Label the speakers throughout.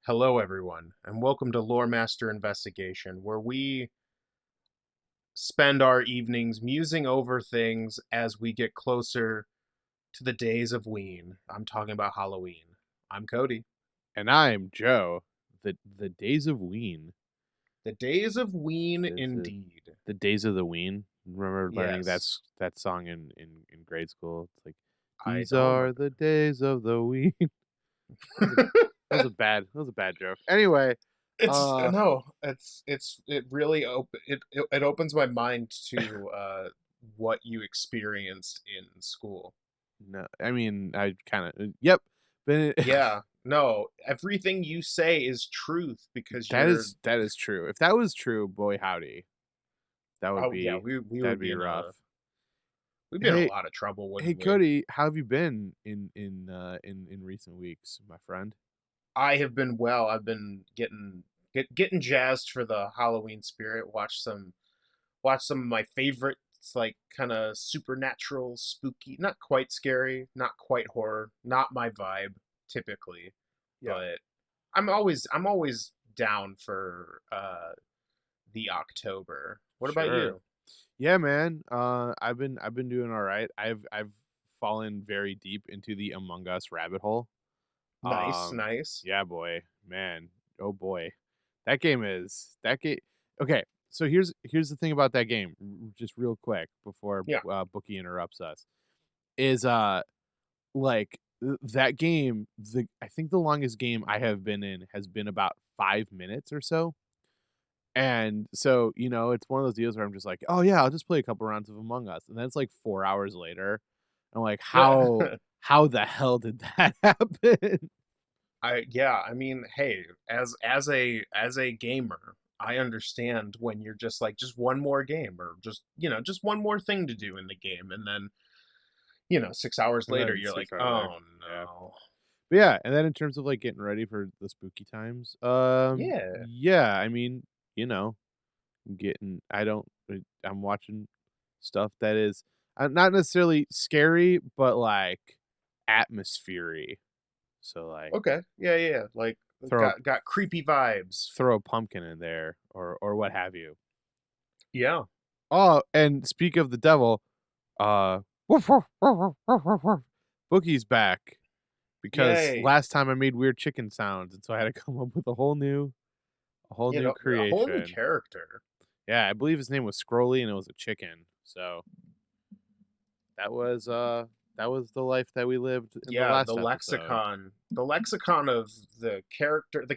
Speaker 1: Hello, everyone, and welcome to Loremaster Investigation, where we spend our evenings musing over things as we get closer to the days of Ween. I'm talking about Halloween. I'm Cody.
Speaker 2: And I'm Joe. The days of Ween.
Speaker 1: The days of Ween,
Speaker 2: The, the,
Speaker 1: indeed.
Speaker 2: the days of the Ween. Remember learning
Speaker 1: Yes,
Speaker 2: that song in grade school? It's like
Speaker 1: I
Speaker 2: these
Speaker 1: don't
Speaker 2: are
Speaker 1: remember.
Speaker 2: the days of the Ween. That was a that was a bad joke. Anyway,
Speaker 1: It's
Speaker 2: uh
Speaker 1: no, it really it opens my mind to what you experienced in school.
Speaker 2: no, I mean I kind of yep. But
Speaker 1: Yeah, no, everything you say is truth because you're.
Speaker 2: that is true. If that was true, boy howdy, that would
Speaker 1: Oh yeah,
Speaker 2: be
Speaker 1: we
Speaker 2: that'd
Speaker 1: would be
Speaker 2: be
Speaker 1: in
Speaker 2: rough.
Speaker 1: a we'd be in a
Speaker 2: Hey,
Speaker 1: lot of trouble,
Speaker 2: hey
Speaker 1: wouldn't we?
Speaker 2: Cody, how have you been in recent weeks, my friend?
Speaker 1: I have been well. I've been getting jazzed for the Halloween spirit. Watch some of my favorites, like kind of supernatural, spooky, not quite scary, not quite horror, not my vibe typically,
Speaker 2: Yeah.
Speaker 1: but I'm always down for the October. What about
Speaker 2: Sure.
Speaker 1: you?
Speaker 2: Yeah, man. I've been doing all right. I've fallen very deep into the Among Us rabbit hole.
Speaker 1: Nice, nice.
Speaker 2: Yeah, boy, man. Oh boy, that game. Okay, so here's the thing about that game. Just real quick before
Speaker 1: Yeah.
Speaker 2: Bookie interrupts us, is like that game. I think the longest game I have been in has been about 5 minutes or so. And so, it's one of those deals where I'm just like, "Oh, yeah, I'll just play a couple rounds of Among Us," and then it's like 4 hours later. I'm like, "How the hell did that happen?"
Speaker 1: I mean, hey, as a gamer, I understand when you're just like just one more game or just one more thing to do in the game, and then 6 hours
Speaker 2: And
Speaker 1: later
Speaker 2: then
Speaker 1: you're
Speaker 2: 6
Speaker 1: like,
Speaker 2: hours later.
Speaker 1: oh
Speaker 2: Yeah.
Speaker 1: no.
Speaker 2: But yeah, and then in terms of, like, getting ready for the spooky times,
Speaker 1: Yeah.
Speaker 2: yeah, I mean, you know, getting I don't I'm watching stuff that is, not necessarily scary, but, like, atmosphere-y. So, like,
Speaker 1: Okay. Yeah, yeah, yeah. Like
Speaker 2: throw
Speaker 1: got creepy vibes.
Speaker 2: throw a pumpkin in there or what have you.
Speaker 1: Yeah.
Speaker 2: Oh, and speak of the devil, woof, woof, woof, woof, woof, woof, woof. Boogie's back because
Speaker 1: Yay.
Speaker 2: last time I made weird chicken sounds, and so I had to come up with a whole new
Speaker 1: A whole new
Speaker 2: creation.
Speaker 1: character.
Speaker 2: Yeah, I believe his name was Scrolly, and it was a chicken. So that was uh that was the life that we lived in the
Speaker 1: Yeah,
Speaker 2: last episode.
Speaker 1: the lexicon of the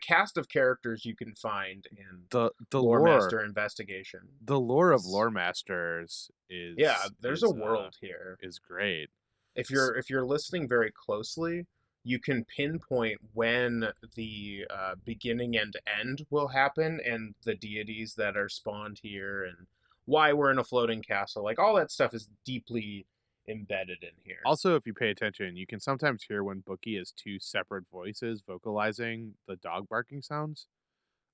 Speaker 1: cast of characters you can find in
Speaker 2: The
Speaker 1: Lore
Speaker 2: lore
Speaker 1: Master Investigation.
Speaker 2: the lore of
Speaker 1: Is
Speaker 2: Lore Masters
Speaker 1: Yeah, there's a world here.
Speaker 2: is great.
Speaker 1: If
Speaker 2: S-
Speaker 1: you're listening very closely, you can pinpoint when the beginning and end will happen, and the deities that are spawned here, and why we're in a floating castle. Like all that stuff is deeply embedded in here.
Speaker 2: Also, if you pay attention, you can sometimes hear when Bookie has two separate voices vocalizing the dog barking sounds.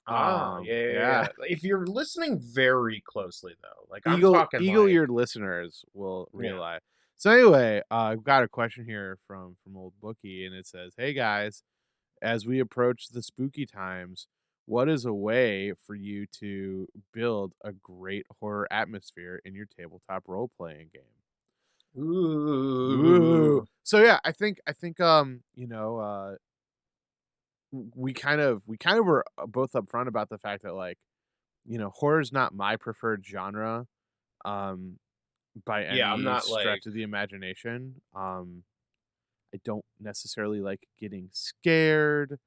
Speaker 1: Ah, yeah, yeah,
Speaker 2: Yeah.
Speaker 1: yeah. If you're listening very closely, though, like I'm talking like,
Speaker 2: Eagle-eared listeners will
Speaker 1: yeah.
Speaker 2: realize. So anyway, I've got a question here from old Bookie, and it says, "Hey guys, as we approach the spooky times, what is a way for you to build a great horror atmosphere in your tabletop role-playing game?" Ooh.
Speaker 1: Ooh.
Speaker 2: So yeah, I think we kind of were both upfront about the fact that, like, horror's not my preferred genre, um by
Speaker 1: Yeah, I'm
Speaker 2: any
Speaker 1: not like.
Speaker 2: stretch of the imagination. I don't necessarily like getting scared.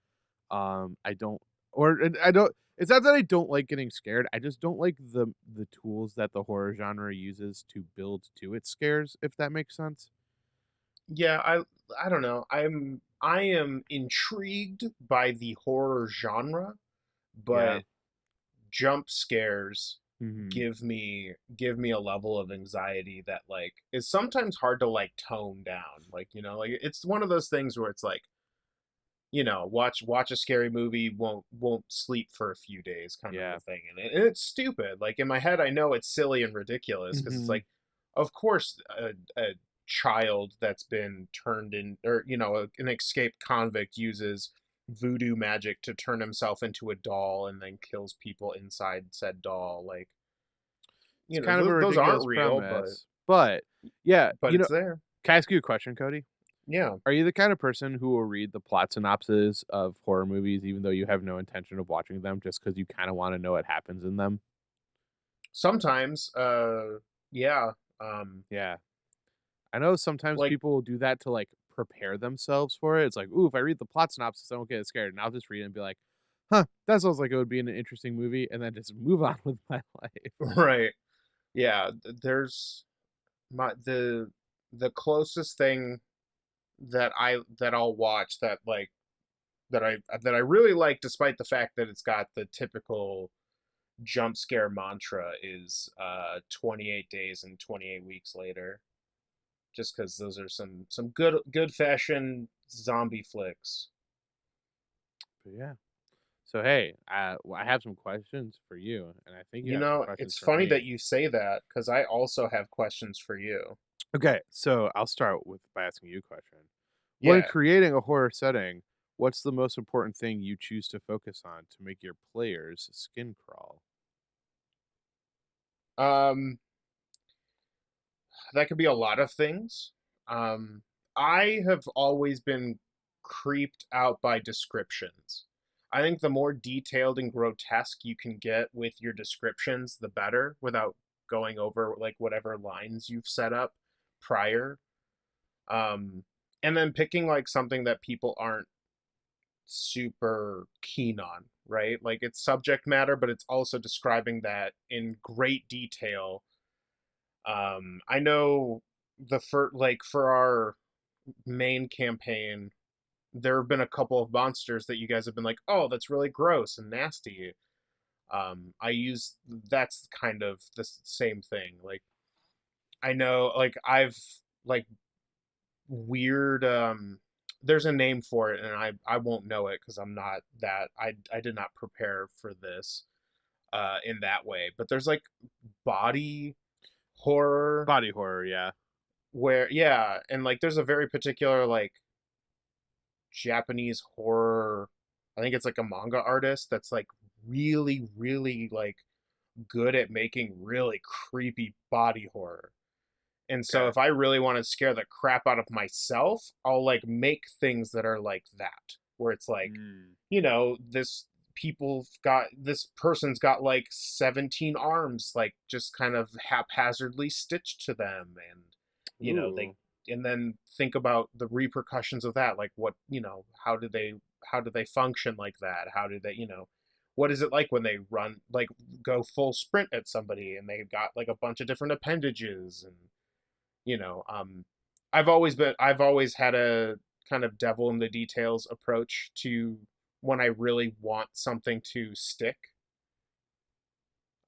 Speaker 2: I don't or and I don't It's not that I don't like getting scared. I just don't like the tools that the horror genre uses to build to its scares, if that makes sense.
Speaker 1: Yeah, I don't know. I am intrigued by the horror genre,
Speaker 2: Yeah.
Speaker 1: but jump scares
Speaker 2: Mhm.
Speaker 1: give me a level of anxiety that like is sometimes hard to like tone down. Like, like it's one of those things where it's like, watch a scary movie, won't sleep for a few days kind of a
Speaker 2: Yeah.
Speaker 1: thing. And it's stupid. Like in my head I know it's silly and ridiculous because it's
Speaker 2: Mhm.
Speaker 1: like of course a child that's been turned in or an escaped convict uses voodoo magic to turn himself into a doll and then kills people inside said doll. Like,
Speaker 2: It's kind of a
Speaker 1: those aren't
Speaker 2: ridiculous
Speaker 1: real, but
Speaker 2: premise, but yeah,
Speaker 1: it's there.
Speaker 2: can I ask you a question, Cody?
Speaker 1: Yeah.
Speaker 2: Are you the kind of person who will read the plot synopses of horror movies even though you have no intention of watching them just because you kind of want to know what happens in them?
Speaker 1: Sometimes, yeah. Um,
Speaker 2: Yeah. I know sometimes
Speaker 1: like
Speaker 2: people will do that to like prepare themselves for it. It's like, ooh, if I read the plot synopsis, I won't get scared. And I'll just read it and be like, huh, that sounds like it would be an interesting movie, and then just move on with my life.
Speaker 1: right. Yeah, there's my the closest thing that I'll watch that I really like, despite the fact that it's got the typical jump scare mantra, is 28 days and 28 weeks later. Just because those are some good fashion zombie flicks.
Speaker 2: But yeah. So hey, I have some questions for you, and I think you have some questions
Speaker 1: It's
Speaker 2: for
Speaker 1: funny that
Speaker 2: me.
Speaker 1: you say that because I also have questions for you.
Speaker 2: Okay, so I'll start with by asking you a question. When
Speaker 1: Yeah.
Speaker 2: creating a horror setting, what's the most important thing you choose to focus on to make your players' skin crawl?
Speaker 1: Um, that could be a lot of things. Um, I have always been creeped out by descriptions. I think the more detailed and grotesque you can get with your descriptions, the better, without going over like whatever lines you've set up prior. Um, and then picking like something that people aren't super keen on, right? Like it's subject matter, but it's also describing that in great detail. I know for our main campaign, there have been a couple of monsters that you guys have been like, oh, that's really gross and nasty. I use That's kind of the same thing. Like I know, like I've like weird. There's a name for it, and I won't know it because I'm not that I did not prepare for this in that way. But there's like body horror
Speaker 2: Body horror, yeah.
Speaker 1: where yeah, and like there's a very particular like Japanese horror. I think it's like a manga artist that's like really like good at making really creepy body horror. And so
Speaker 2: Okay.
Speaker 1: if I really want to scare the crap out of myself, I'll like make things that are like that, where it's like,
Speaker 2: Mm,
Speaker 1: this person's got like 17 arms, like just kind of haphazardly stitched to them. And, they,
Speaker 2: ooh,
Speaker 1: and then think about the repercussions of that. Like how do they function like that? How do they, what is it like when they run, like go full sprint at somebody and they've got like a bunch of different appendages and, you know um I've always had a kind of devil in the details approach to when I really want something to stick.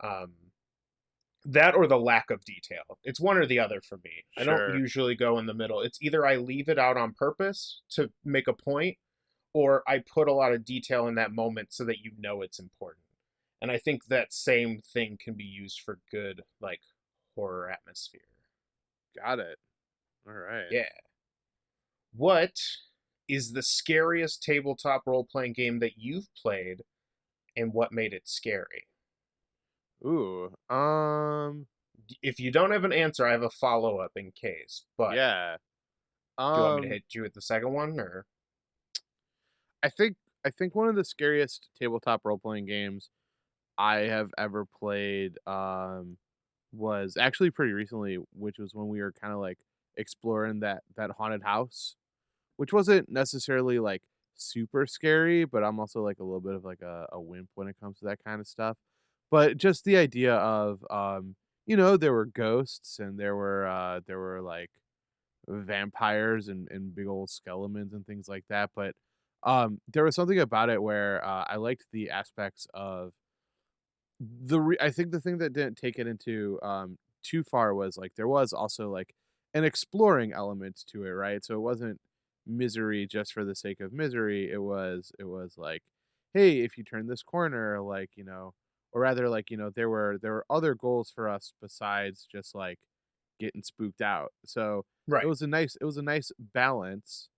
Speaker 1: um that or the lack of detail, it's one or the other for me. I don't
Speaker 2: sure.
Speaker 1: usually go in the middle. It's either I leave it out on purpose to make a point, or I put a lot of detail in that moment so that it's important. And I think that same thing can be used for good, like, horror atmosphere.
Speaker 2: Got it. All right.
Speaker 1: Yeah. What is the scariest tabletop role playing game that you've played, and what made it scary?
Speaker 2: Ooh,
Speaker 1: If you don't have an answer, I have a follow up in case. But
Speaker 2: yeah.
Speaker 1: do you want me to
Speaker 2: Um,
Speaker 1: hit you with the second one, or
Speaker 2: I think I think one of the scariest tabletop role playing games I have ever played was actually pretty recently, which was when we were kind of like exploring that haunted house, which wasn't necessarily like super scary, but I'm also like a little bit of like a wimp when it comes to that kind of stuff. But just the idea of there were ghosts and there were like vampires and big old skeletons and things like that. But there was something about it where I liked the aspects of I think the thing that didn't take it into too far was like there was also like an exploring element to it, right? So it wasn't misery just for the sake of misery. It was like, hey, if you turn this corner, like, or rather like, there were other goals for us besides just like getting spooked out. So
Speaker 1: right?
Speaker 2: it was a nice balance.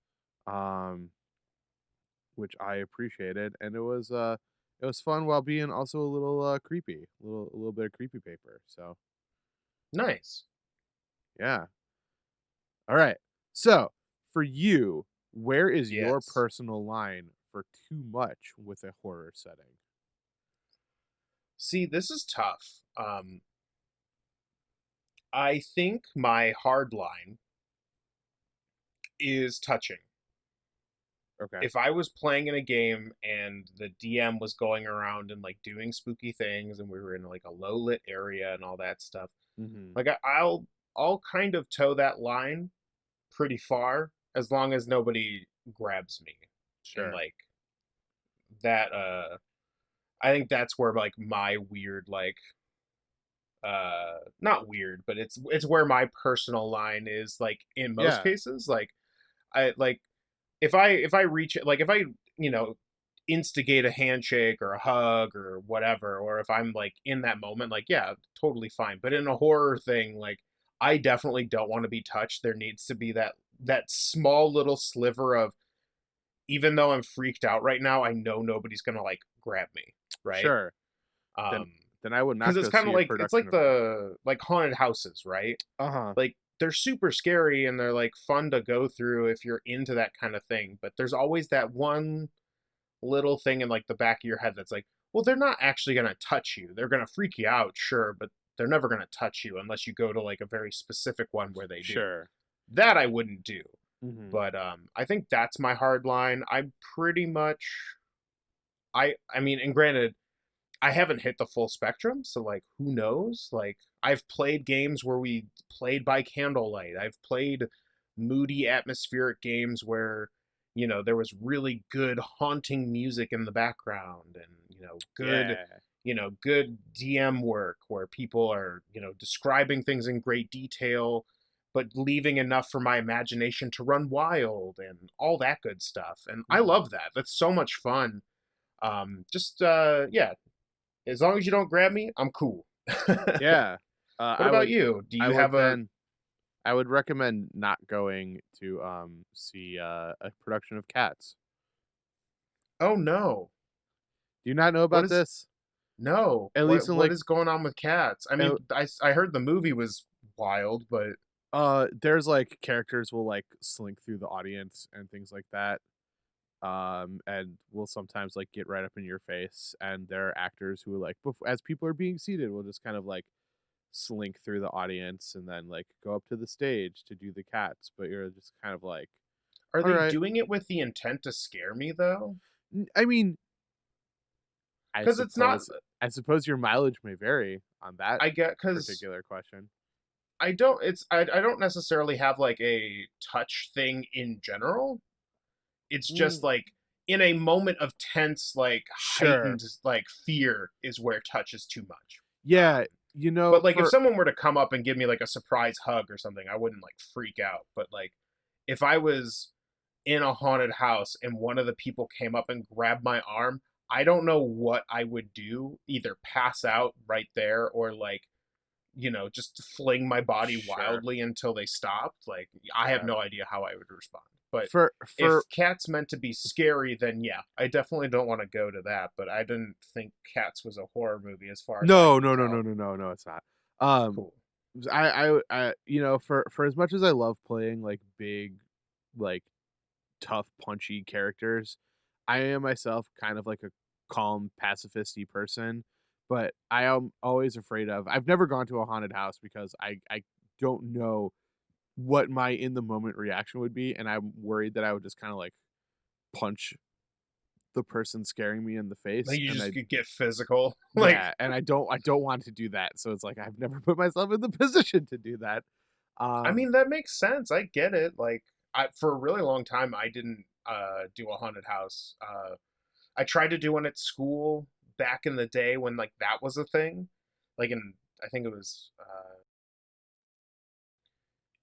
Speaker 2: Um which I appreciated, and it was fun while being also a little creepy, a little bit of creepy paper. So
Speaker 1: Nice.
Speaker 2: yeah. All right. So for you, where is your
Speaker 1: Yes.
Speaker 2: personal line for too much with a horror setting?
Speaker 1: See, this is tough. I think my hard line is touching.
Speaker 2: Okay.
Speaker 1: If I was playing in a game and the DM was going around and like doing spooky things and we were in like a low lit area and all that stuff,
Speaker 2: Hmm.
Speaker 1: like I'll kind of toe that line pretty far as long as nobody grabs me. And
Speaker 2: Sure.
Speaker 1: like that I think that's where like my weird like not weird, but it's where my personal line is like in most
Speaker 2: Yeah.
Speaker 1: cases. Like I like if I reach it, like if I, you know, instigate a handshake or a hug or whatever, or if I'm like in that moment, like yeah, totally fine. But in a horror thing, like I definitely don't want to be touched. There needs to be that small little sliver of, even though I'm freaked out right now, I know nobody's gonna like grab me, right?
Speaker 2: Sure. Then
Speaker 1: Um,
Speaker 2: then I would
Speaker 1: because
Speaker 2: not
Speaker 1: it's
Speaker 2: go
Speaker 1: kind of
Speaker 2: see a
Speaker 1: like it's
Speaker 2: production
Speaker 1: like
Speaker 2: of that.
Speaker 1: the like haunted houses, right?
Speaker 2: Uh-huh.
Speaker 1: Like they're super scary and they're like fun to go through if you're into that kind of thing, but there's always that one little thing in like the back of your head that's like, well, they're not actually going to touch you. They're going to freak you out, sure, but they're never going to touch you unless you go to like a very specific one where they do.
Speaker 2: Sure.
Speaker 1: That I wouldn't do.
Speaker 2: Mhm.
Speaker 1: But I think that's my hard line. I'm pretty much I mean, and granted, I haven't hit the full spectrum, so like who knows? Like I've played games where we played by candlelight. I've played moody atmospheric games where, you know, there was really good haunting music in the background and,
Speaker 2: Yeah.
Speaker 1: good DM work where people are, describing things in great detail but leaving enough for my imagination to run wild and all that good stuff. And I
Speaker 2: Mhm.
Speaker 1: love that. That's so much fun. Just yeah, as long as you don't grab me, I'm cool.
Speaker 2: Yeah.
Speaker 1: What about you? Do
Speaker 2: I
Speaker 1: you
Speaker 2: would
Speaker 1: have a?
Speaker 2: then I would recommend not going to see a production of Cats.
Speaker 1: Oh no!
Speaker 2: Do you not know
Speaker 1: What
Speaker 2: about
Speaker 1: is?
Speaker 2: this?
Speaker 1: No.
Speaker 2: At least
Speaker 1: What
Speaker 2: in
Speaker 1: what
Speaker 2: like
Speaker 1: is going on with cats? I
Speaker 2: uh,
Speaker 1: mean, I heard the movie was wild, but
Speaker 2: there's like characters will like slink through the audience and things like that. And will sometimes like get right up in your face, and there are actors who are like as people are being seated will just kind of like slink through the audience and then like go up to the stage to do the cats, but you're just kind of like,
Speaker 1: are
Speaker 2: all
Speaker 1: they
Speaker 2: right.
Speaker 1: doing it with the intent to scare me though?
Speaker 2: I mean, I
Speaker 1: Because it's not.
Speaker 2: suppose I suppose your mileage may vary on that
Speaker 1: I get because
Speaker 2: particular question.
Speaker 1: I don't. I don't necessarily have like a touch thing in general. It's just
Speaker 2: Mm,
Speaker 1: like in a moment of tense, like
Speaker 2: sure.
Speaker 1: heightened, like fear is where touch is too much.
Speaker 2: Yeah,
Speaker 1: Um,
Speaker 2: you know,
Speaker 1: but like if
Speaker 2: for
Speaker 1: someone were to come up and give me like a surprise hug or something, I wouldn't like freak out. But like if I was in a haunted house and one of the people came up and grabbed my arm, I don't know what I would do. Either pass out right there or like, just fling my body
Speaker 2: sure.
Speaker 1: wildly until they stopped. Like I have
Speaker 2: Yeah.
Speaker 1: no idea how I would respond. But
Speaker 2: For
Speaker 1: if Cats meant to be scary, then yeah, I definitely don't want to go to that. But I didn't think Cats was a horror movie as far as I
Speaker 2: no,
Speaker 1: can
Speaker 2: no, no, no,
Speaker 1: tell.
Speaker 2: no, no, no, it's not. Um
Speaker 1: Cool.
Speaker 2: you know, for as much as I love playing like big, like tough, punchy characters, I am myself kind of like a calm, pacifisty person. But I am always afraid of. I've never gone to a haunted house because I don't know what my in the moment reaction would be, and I'm worried that I would just kind of like punch the person scaring me in the
Speaker 1: Like
Speaker 2: face,
Speaker 1: you
Speaker 2: and
Speaker 1: just could get physical. Like
Speaker 2: yeah, and I don't want to do that. So it's like I've never put myself in the position to do that.
Speaker 1: I
Speaker 2: Um,
Speaker 1: mean, that makes sense. I get it. Like, for a really long time, I didn't do a haunted house. I tried to do one at school back in the day when like that was a thing. Like in, I think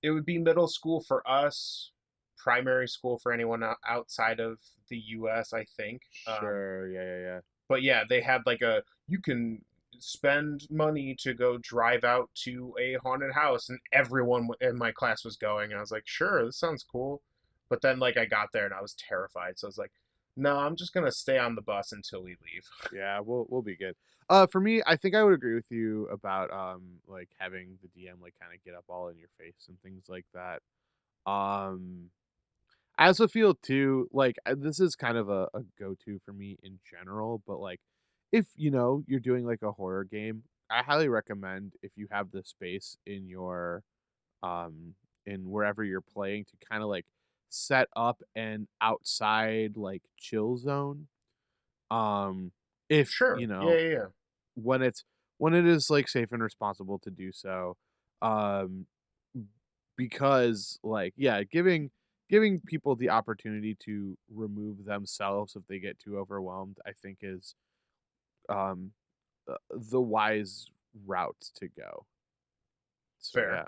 Speaker 1: it would be middle school for us, primary school for anyone outside of the U.S. I think.
Speaker 2: sure, yeah, yeah, yeah.
Speaker 1: But yeah, they had like a, you can spend money to go drive out to a haunted house, and everyone in my class was going, and I was like, sure, this sounds cool. But then like I got there and I was terrified, so I was like, No, I'm just gonna stay on the bus until we leave.
Speaker 2: Yeah, we'll be good. For me, I think I would agree with you about like having the DM like kind of get up all in your face and things like that. Um, I also feel too like this is kind of a go to for me in general, but like if you're doing like a horror game, I highly recommend if you have the space um in wherever you're playing to kind of like set up an outside like chill zone. Um if
Speaker 1: Sure. Yeah, yeah, yeah.
Speaker 2: when it's when it is like safe and responsible to do so. Um because like yeah, giving people the opportunity to remove themselves if they get too overwhelmed, I think is um the wise route to go. So
Speaker 1: Fair.
Speaker 2: yeah.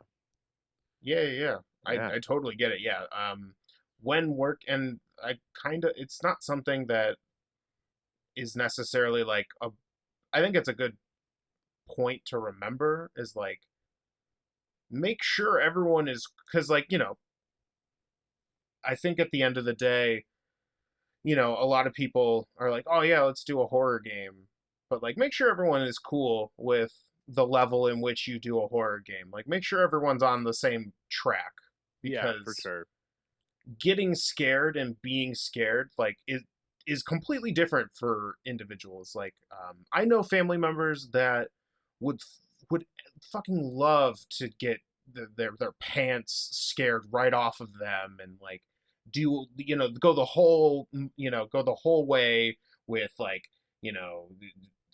Speaker 1: Yeah, yeah, yeah.
Speaker 2: Yeah.
Speaker 1: I totally get it. Yeah. When work and I kind of it's not something that is necessarily like a. I think it's a good point to remember is like make sure everyone is because like I think at the end of the day a lot of people are like, oh yeah, let's do a horror game, but like make sure everyone is cool with the level in which you do a horror game. Like make sure everyone's on the same track
Speaker 2: Yeah, for
Speaker 1: because
Speaker 2: sure.
Speaker 1: getting scared and being scared like it is completely different for individuals. Like I know family members that would would fucking love to get their pants scared right off of them and like do go the whole go the whole way with like you know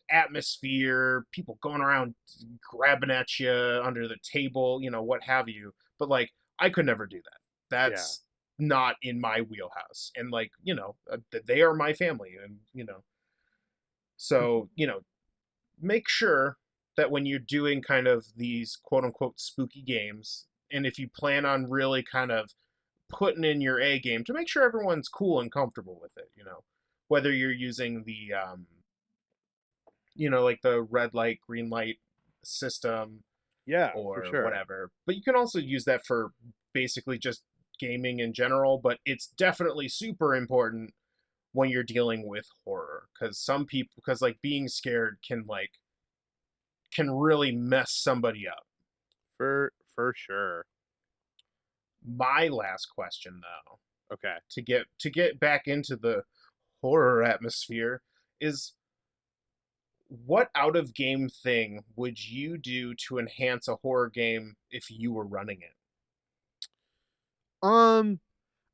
Speaker 1: atmosphere, people going around grabbing at you under the table, what have you. But like I could never do that.
Speaker 2: Yeah.
Speaker 1: That's not in my wheelhouse. And like they are my family, and so make sure that when you're doing kind of these quote unquote spooky games, and if you plan on really kind of putting in your A game, to make sure everyone's cool and comfortable with it, whether you're using the like the red light green light system
Speaker 2: Yeah, for
Speaker 1: or
Speaker 2: sure.
Speaker 1: whatever. But you can also use that for basically just gaming in general, but it's definitely super important when you're dealing with horror because some people because like being scared can really mess somebody up.
Speaker 2: For sure.
Speaker 1: My last question though,
Speaker 2: Okay.
Speaker 1: to get back into the horror atmosphere is what out of game thing would you do to enhance a horror game if you were running it?
Speaker 2: Um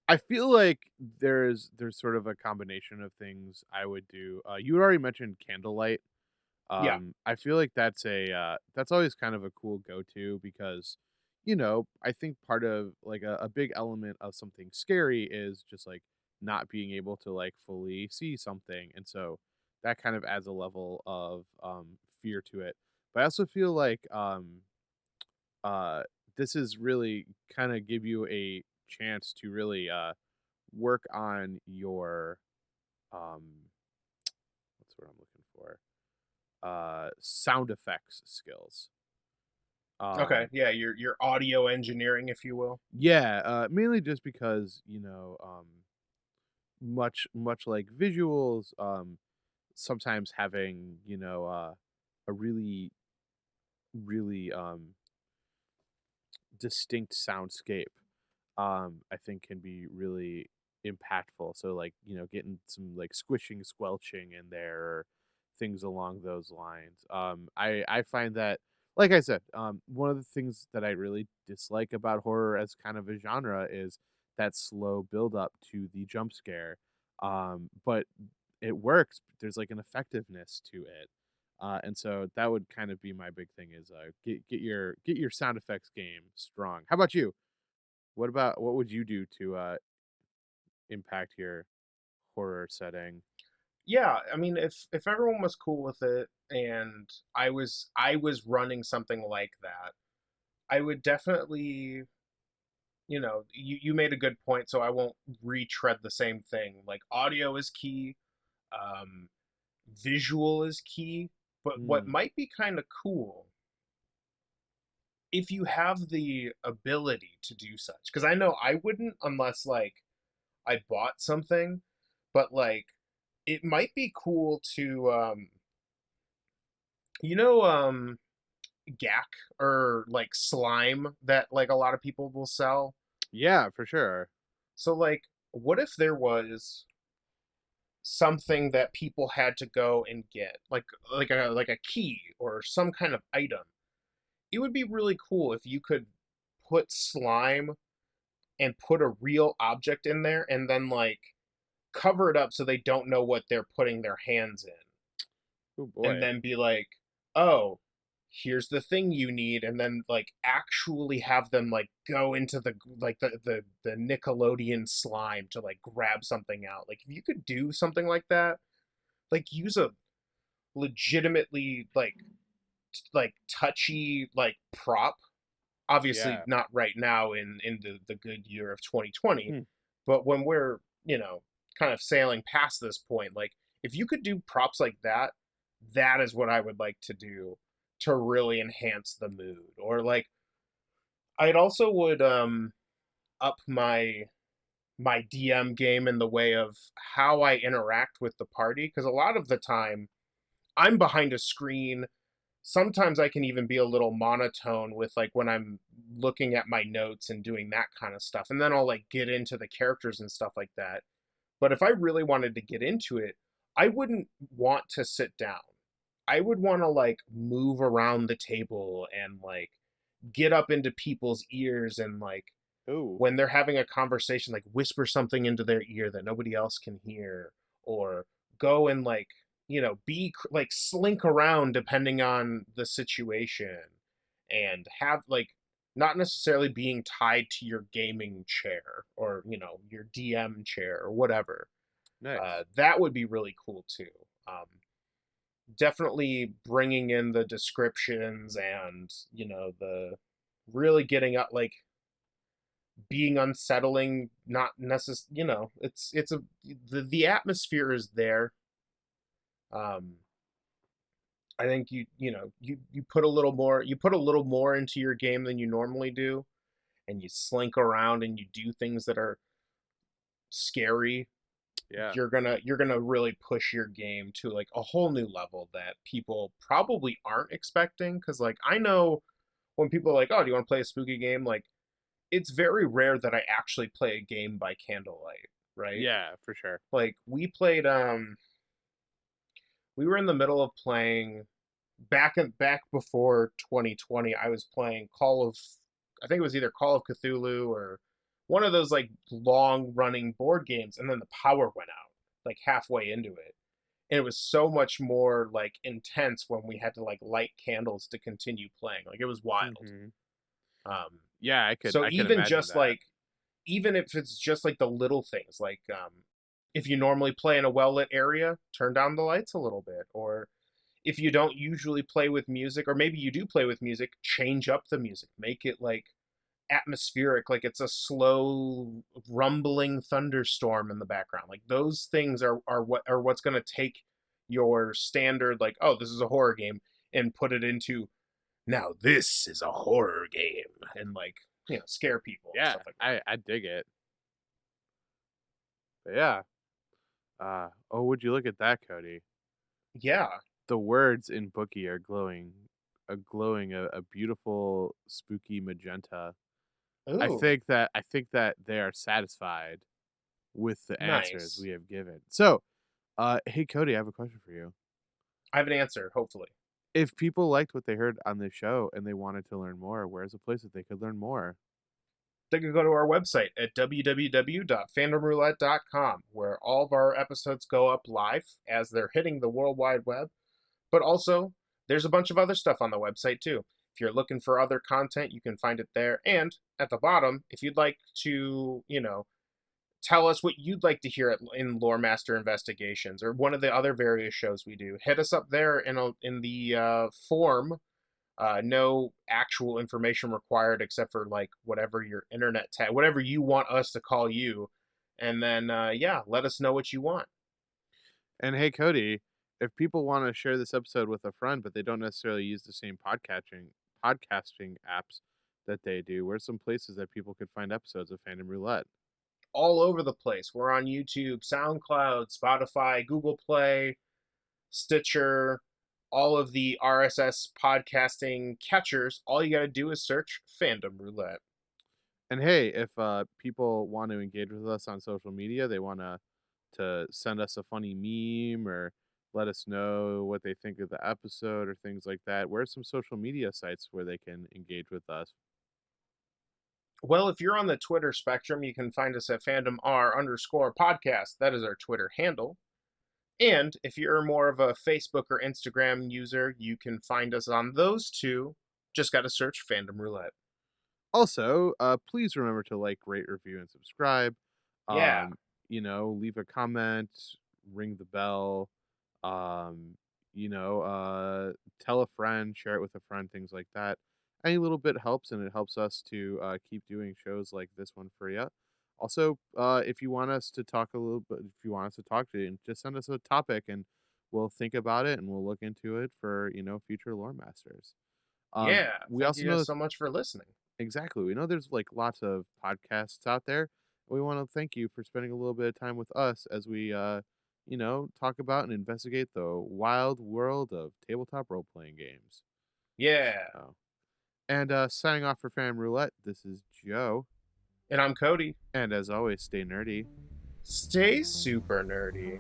Speaker 2: I feel like there's sort of a combination of things I would do. You already mentioned candlelight.
Speaker 1: Yeah.
Speaker 2: I feel like that's always kind of a cool go-to because, I think part of like a big element of something scary is just like not being able to like fully see something. And so that kind of adds a level of fear to it. But I also feel like uh this is really kind of give you a chance to really work on your um what's what I'm looking for? Sound effects skills.
Speaker 1: Okay.
Speaker 2: Um,
Speaker 1: Yeah, your audio engineering, if you will.
Speaker 2: yeah, mainly just because, much like visuals, sometimes having, a really distinct soundscape, I think can be really impactful. So like, getting some like squishing, squelching in there or things along those lines. I find that like I said, one of the things that I really dislike about horror as kind of a genre is that slow build up to the jump scare. But it works. There's like an effectiveness to it. And so that would kind of be my big thing is get your sound effects game strong. How about you? What would you do to impact your horror setting?
Speaker 1: Yeah, I mean, if everyone was cool with it and I was running something like that, I would definitely, you made a good point, so I won't retread the same thing. Like audio is key, um, visual is key, but what
Speaker 2: Mm,
Speaker 1: might be kind of cool if you have the ability to do such, because I know I wouldn't unless like I bought something, but like it might be cool to you know gack or like slime that like a lot of people will sell.
Speaker 2: Yeah, for sure.
Speaker 1: So like what if there was something that people had to go and get like a key or some kind of item. It would be really cool if you could put slime and put a real object in there and then like cover it up so they don't know what they're putting their hands in
Speaker 2: Oh
Speaker 1: and
Speaker 2: boy.
Speaker 1: then be like, "Oh, here's the thing you need," and then like actually have them like go into the Nickelodeon slime to like grab something out. Like if you could do something like that, like use a legitimately like touchy like prop, obviously
Speaker 2: Yeah.
Speaker 1: not right now in the good year of 2020,
Speaker 2: Hmm.
Speaker 1: but when we're kind of sailing past this point, like if you could do props like that, that is what I would like to do to really enhance the mood. Or like I'd also would up my DM game in the way of how I interact with the party, because a lot of the time I'm behind a screen. Sometimes I can even be a little monotone with like when I'm looking at my notes and doing that kind of stuff. And then I'll like get into the characters and stuff like that. But if I really wanted to get into it, I wouldn't want to sit down. I would want to like move around the table and like get up into people's ears and like
Speaker 2: Ooh.
Speaker 1: when they're having a conversation, like whisper something into their ear that nobody else can hear, or go and like be like slink around depending on the situation, and have like not necessarily being tied to your gaming chair or your DM chair or whatever.
Speaker 2: Nice.
Speaker 1: That would be really cool too. Um, Definitely bringing in the descriptions and the really getting up like being unsettling, not necessarily, it's a the atmosphere is there. um I think you put a little more, into your game than you normally do, and you slink around and you do things that are scary.
Speaker 2: Yeah.
Speaker 1: You're gonna really push your game to like a whole new level that people probably aren't expecting, because like I know when people are like, oh, do you want to play a spooky game, like it's very rare that I actually play a game by candlelight, right?
Speaker 2: Yeah, for sure.
Speaker 1: Like we were in the middle of playing back before 2020. I was playing I think it was either Call of Cthulhu or one of those like long running board games, and then the power went out like halfway into it. And it was so much more like intense when we had to like light candles to continue playing. Like it was wild.
Speaker 2: Hmm.
Speaker 1: Um
Speaker 2: Yeah,
Speaker 1: so
Speaker 2: I could imagine that.
Speaker 1: even if it's just like the little things, like if you normally play in a well lit area, turn down the lights a little bit. Or if you don't usually play with music, or maybe you do play with music, change up the music, make it like atmospheric, like it's a slow rumbling thunderstorm in the background. Like those things are what's going to take your standard like, oh, this is a horror game, and put it into, now this is a horror game, and like scare people and
Speaker 2: Yeah,
Speaker 1: stuff like that.
Speaker 2: I dig it. But yeah. Oh, would you look at that, Cody?
Speaker 1: Yeah.
Speaker 2: The words in Bookie are glowing a beautiful spooky magenta.
Speaker 1: Ooh,
Speaker 2: I think that they are satisfied with the answers
Speaker 1: nice.
Speaker 2: we have given. So, hey Cody, I have a question for you.
Speaker 1: I have an answer, hopefully.
Speaker 2: If people liked what they heard on this show and they wanted to learn more, where's a place that they could learn more?
Speaker 1: They can go to our website at www.fandomroulette.com, where all of our episodes go up live as they're hitting the World Wide Web. But also, there's a bunch of other stuff on the website too. If you're looking for other content, you can find it there. And at the bottom, if you'd like to, tell us what you'd like to hear in Loremaster Investigations or one of the other various shows we do, hit us up there in the form. No actual information required except for like whatever your internet tag, whatever you want us to call you, and then yeah, let us know what you want.
Speaker 2: And hey Cody, if people want to share this episode with a friend but they don't necessarily use the same podcasting apps that they do, where's some places that people could find episodes of Fandom Roulette?
Speaker 1: all over the place. We're on YouTube, SoundCloud, Spotify, Google Play, Stitcher, all of the RSS podcasting catchers. All you got to do is search Fandom Roulette.
Speaker 2: And hey, if people want to engage with us on social media, they want to send us a funny meme or let us know what they think of the episode or things like that. Where's some social media sites where they can engage with us?
Speaker 1: Well, if you're on the Twitter spectrum, you can find us at fandomr_podcast. That is our Twitter handle. And if you're more of a Facebook or Instagram user, you can find us on those two. Just got to search Fandom Roulette.
Speaker 2: Also, please remember to like, rate, review, and subscribe.
Speaker 1: Yeah,
Speaker 2: Um, leave a comment, ring the bell, um, you know, uh, tell a friend, share it with a friend, things like that. Any little bit helps, and it helps us to keep doing shows like this one for you. Also, if you want us to talk a little bit, if you want us to talk to you, just send us a topic, and we'll think about it, and we'll look into it for future lore masters.
Speaker 1: yeah.
Speaker 2: We
Speaker 1: Thank
Speaker 2: also
Speaker 1: you guys
Speaker 2: know
Speaker 1: so much for listening.
Speaker 2: exactly. We know there's like lots of podcasts out there. We want to thank you for spending a little bit of time with us as we talk about and investigate the wild world of tabletop role playing games.
Speaker 1: Yeah.
Speaker 2: So, and signing off for Fan Roulette, this is Joe.
Speaker 1: And I'm Cody.
Speaker 2: And as always, stay nerdy.
Speaker 1: Stay super nerdy.